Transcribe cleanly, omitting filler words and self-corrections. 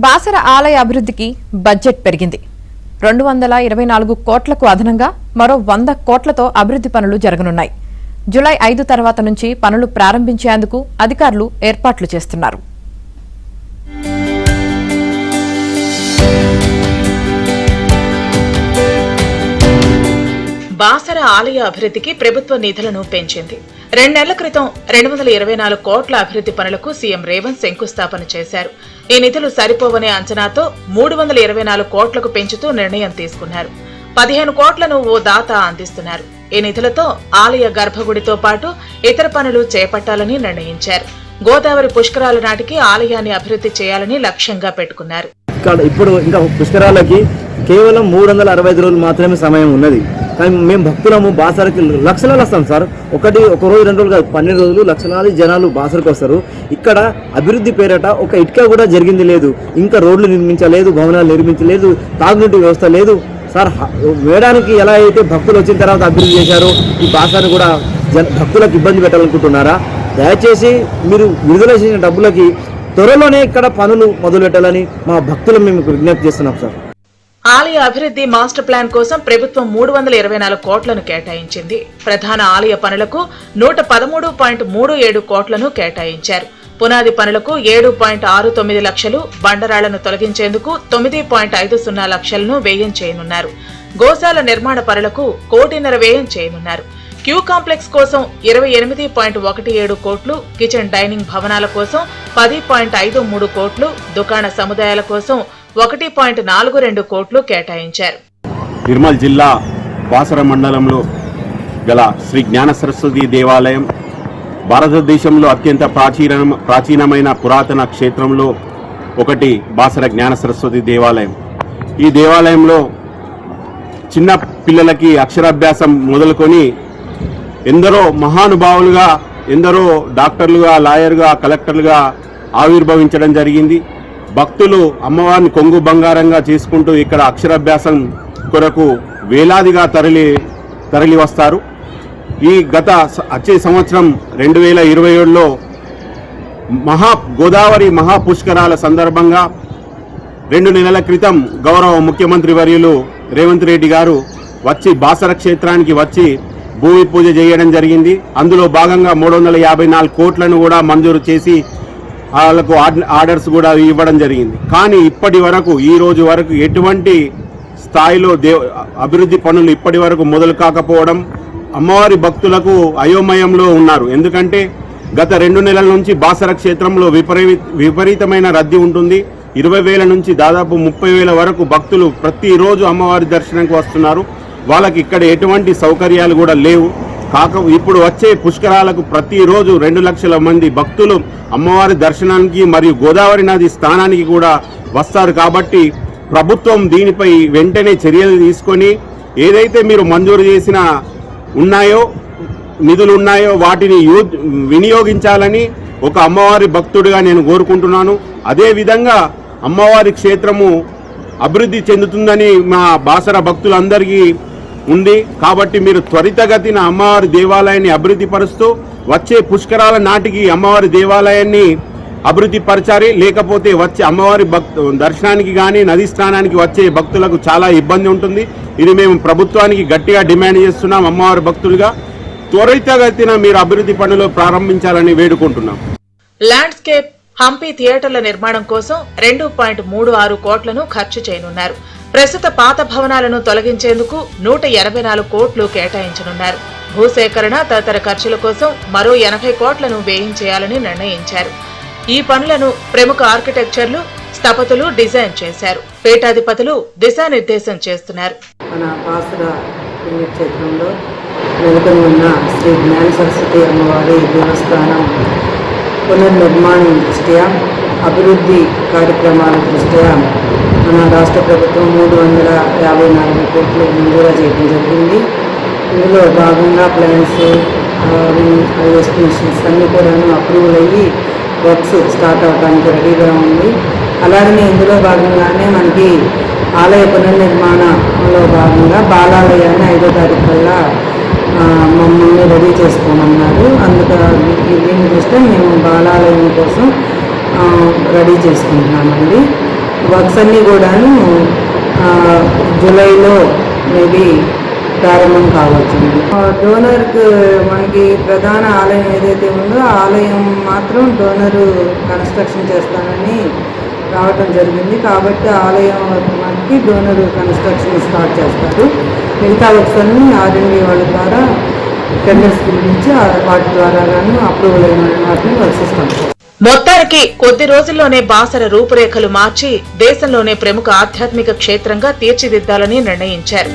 బాసర ఆలయ అభివృద్ధికి బడ్జెట్ పెరిగింది. 224 కోట్లకు అదనంగా మరో 100 కోట్లతో అభివృద్ధి పనులు జరగనున్నాయి. జూలై 5 తర్వాత నుంచి పనులు ప్రారంభించేందుకు అధికారులు ఏర్పాట్లు చేస్తున్నారు. బాసర ఆలయ అభివృద్ధికి ప్రభుత్వ నిధులను పెంచింది. 2 నెలల క్రితం 224 కోట్ల అభివృద్ధి పనులకు సీఎం రేవంత్ శంకుస్థాపన చేశారు. ఈ నిధులు సరిపోవనే అంచనాతో 324 కోట్లకు పెంచుతూ నిర్ణయం తీసుకున్నారు. 15 కోట్లను ఓ దాత అందిస్తున్నారు. ఈ నిధులతో ఆలయ గర్భగుడితో పాటు ఇతర పనులు చేపట్టాలని నిర్ణయించారు. గోదావరి పుష్కరాల నాటికి ఆలయాన్ని అభివృద్ధి చేయాలని లక్ష్యంగా పెట్టుకున్నారు. ఇప్పుడు ఇంకా పుష్కరాలకి కేవలం 365 రోజులు మాత్రమే సమయం ఉన్నది. కానీ మేము భక్తులము బాసరకి లక్షలాలు వస్తాం సార్. ఒక రోజు 2 రోజులు కాదు, 12 రోజులు లక్షలాది జనాలు బాసరకు వస్తారు. ఇక్కడ అభివృద్ధి పేరట ఒక ఇటుక కూడా జరిగింది లేదు. ఇంకా రోడ్లు నిర్మించలేదు, భవనాలు నిర్మించలేదు, తాగునీటి వ్యవస్థ లేదు సార్. వేయడానికి ఎలా అయితే భక్తులు వచ్చిన తర్వాత అభివృద్ధి చేశారో ఈ బాసరను కూడా భక్తులకు ఇబ్బంది పెట్టాలనుకుంటున్నారా? దయచేసి మీరు విడుదల చేసిన డబ్బులకి త్వరలోనే ఇక్కడ పనులు మొదలు పెట్టాలని మా భక్తులు మేము విజ్ఞప్తి చేస్తున్నాం సార్. ఆలయ అభివృద్ధి మాస్టర్ ప్లాన్ కోసం ప్రభుత్వం 324 కోట్లను కేటాయించింది. ప్రధాన ఆలయ పనులకు 113.37 కోట్లను కేటాయించారు. పునాది పనులకు 7.69 లక్షలు, బండరాళ్లను తొలగించేందుకు 9.50 లక్షలను వ్యయం చేయనున్నారు. గోశాల నిర్మాణ పనులకు 1.5 కోటి వ్యయం చేయనున్నారు. క్యూ కాంప్లెక్స్ కోసం 28.17 కోట్లు, కిచెన్ డైనింగ్ భవనాల కోసం 10.53 కోట్లు, దుకాణ సముదాయాల కోసం 1.42 కోట్లు కేటాయించారు. నిర్మల్ జిల్లా బాసర మండలంలో గల శ్రీ జ్ఞాన సరస్వతి దేవాలయం భారతదేశంలో అత్యంత ప్రాచీనమైన పురాతన క్షేత్రంలో ఒకటి బాసర జ్ఞాన సరస్వతి దేవాలయం. ఈ దేవాలయంలో చిన్న పిల్లలకి అక్షరాభ్యాసం మొదలుకొని ఎందరో మహానుభావులుగా, ఎందరో డాక్టర్లుగా, లాయర్గా, కలెక్టర్లుగా ఆవిర్భవించడం జరిగింది. భక్తులు అమ్మవారిని కొంగు బంగారంగా చేసుకుంటూ ఇక్కడ అక్షరాభ్యాసం కొరకు వేలాదిగా తరలి వస్తారు. ఈ వచ్చే సంవత్సరం 2027లో గోదావరి మహాపుష్కరాల సందర్భంగా 2 నెలల క్రితం గౌరవ ముఖ్యమంత్రి వర్యులు రేవంత్ రెడ్డి గారు వచ్చి బాసర క్షేత్రానికి వచ్చి భూమి పూజ చేయడం జరిగింది. అందులో భాగంగా 354 కోట్లను కూడా మంజూరు చేసి వాళ్ళకు ఆర్డర్స్ కూడా ఇవ్వడం జరిగింది. కానీ ఇప్పటి వరకు, ఈ రోజు వరకు ఎటువంటి స్థాయిలో అభివృద్ధి పనులు ఇప్పటి వరకు మొదలు కాకపోవడం అమ్మవారి భక్తులకు అయోమయంలో ఉన్నారు. ఎందుకంటే గత 2 నెలల నుంచి బాసర క్షేత్రంలో విపరీతమైన రద్దీ ఉంటుంది. 20,000 నుంచి దాదాపు 30,000 వరకు భక్తులు ప్రతిరోజు అమ్మవారి దర్శనానికి వస్తున్నారు. వాళ్ళకి ఇక్కడ ఎటువంటి సౌకర్యాలు కూడా లేవు. ఇప్పుడు వచ్చే పుష్కరాలకు ప్రతిరోజు 2 లక్షల మంది భక్తులు అమ్మవారి దర్శనానికి మరియు గోదావరి నది స్నానానికి కూడా వస్తారు. కాబట్టి ప్రభుత్వం దీనిపై వెంటనే చర్యలు తీసుకొని ఏదైతే మీరు మంజూరు చేసిన నిధులు ఉన్నాయో వాటిని వినియోగించాలని ఒక అమ్మవారి భక్తుడిగా నేను కోరుకుంటున్నాను. అదేవిధంగా అమ్మవారి క్షేత్రము అభివృద్ధి చెందుతుందని మా బాసర భక్తులందరికీ ఉంది. కాబట్టి మీరు త్వరితగతిన అమ్మవారి దేవాలయాన్ని అభివృద్ధి పరుస్తూ వచ్చే పుష్కరాల నాటికి అమ్మవారి దేవాలయాన్ని అభివృద్ధి పరచాలి. లేకపోతే వచ్చే అమ్మవారి దర్శనానికి కానీ నది స్నానానికి వచ్చే భక్తులకు చాలా ఇబ్బంది ఉంటుంది. ఇది మేము ప్రభుత్వానికి గట్టిగా డిమాండ్ చేస్తున్నాం. అమ్మవారి భక్తులుగా త్వరితగతిన మీరు అభివృద్ధి పనులు ప్రారంభించాలని వేడుకుంటున్నాం. ల్యాండ్స్కేప్ హంపి థియేటర్ల నిర్మాణం కోసం 2.36 కోట్లను ఖర్చు చేయనున్నారు. ప్రస్తుత పాత భవనాలను తొలగించేందుకు 184 కోట్లు కేటాయించనున్నారు. భూసేకరణ తదితర ఖర్చుల కోసం మరో 80 కోట్లను వ్యయం చేయాలని నిర్ణయించారు. ఈ పనులను ప్రముఖ ఆర్కిటెక్చర్లు, స్థపతులు డిజైన్ చేశారు. పీఠాధిపతులు దిశానిర్దేశం చేస్తున్నారు. మన బాసర పుణ్యక్షేత్రంలో నెలకొని ఉన్న శ్రీ జ్ఞాన సరస్వతి అమ్మవారి దేవస్థానం పునర్నిర్మాణం దృష్ట్యా, అభివృద్ధి కార్యక్రమాల దృష్ట్యా మన రాష్ట్ర ప్రభుత్వం 354 కోట్లు మంజూరు చేయడం జరిగింది. ఇందులో భాగంగా ప్లాన్స్, ఎస్టిమేషన్స్ అన్నీ కూడా అప్రూవల్ అయ్యి వర్క్స్ స్టార్ట్ అవడానికి రెడీగా ఉంది. అలాగనే ఇందులో భాగంగానే మనకి ఆలయ పునర్నిర్మాణంలో భాగంగా బాలాలయాన్ని 5వ తారీఖు కల్లా మమ్మల్ని రెడీ చేసుకోమన్నారు. దీని దృష్ట్యా మేము బాలాలయం కోసం రెడీ చేసుకుంటున్నామండి. వర్క్స్ అన్నీ కూడాను జూలైలో మేబీ ప్రారంభం కావచ్చు. డోనర్కి మనకి ప్రధాన ఆలయం ఏదైతే ఉందో ఆ ఆలయం మాత్రం డోనరు కన్స్ట్రక్షన్ చేస్తానని రావటం జరిగింది. కాబట్టి ఆలయం మనకి డోనరు కన్స్ట్రక్షన్ స్టార్ట్ చేస్తారు. మిగతా వర్క్స్ అన్ని R&D వాళ్ళ ద్వారా టెండర్స్ గురించి వాటి ద్వారా అప్రూవల్ అయిన వాటిని వర్క్స్ ఇస్తాం. మొత్తానికి కొద్ది రోజుల్లోనే బాసర రూపురేఖలు మార్చి దేశంలోనే ప్రముఖ ఆధ్యాత్మిక క్షేత్రంగా తీర్చిదిద్దాలని నిర్ణయించారు.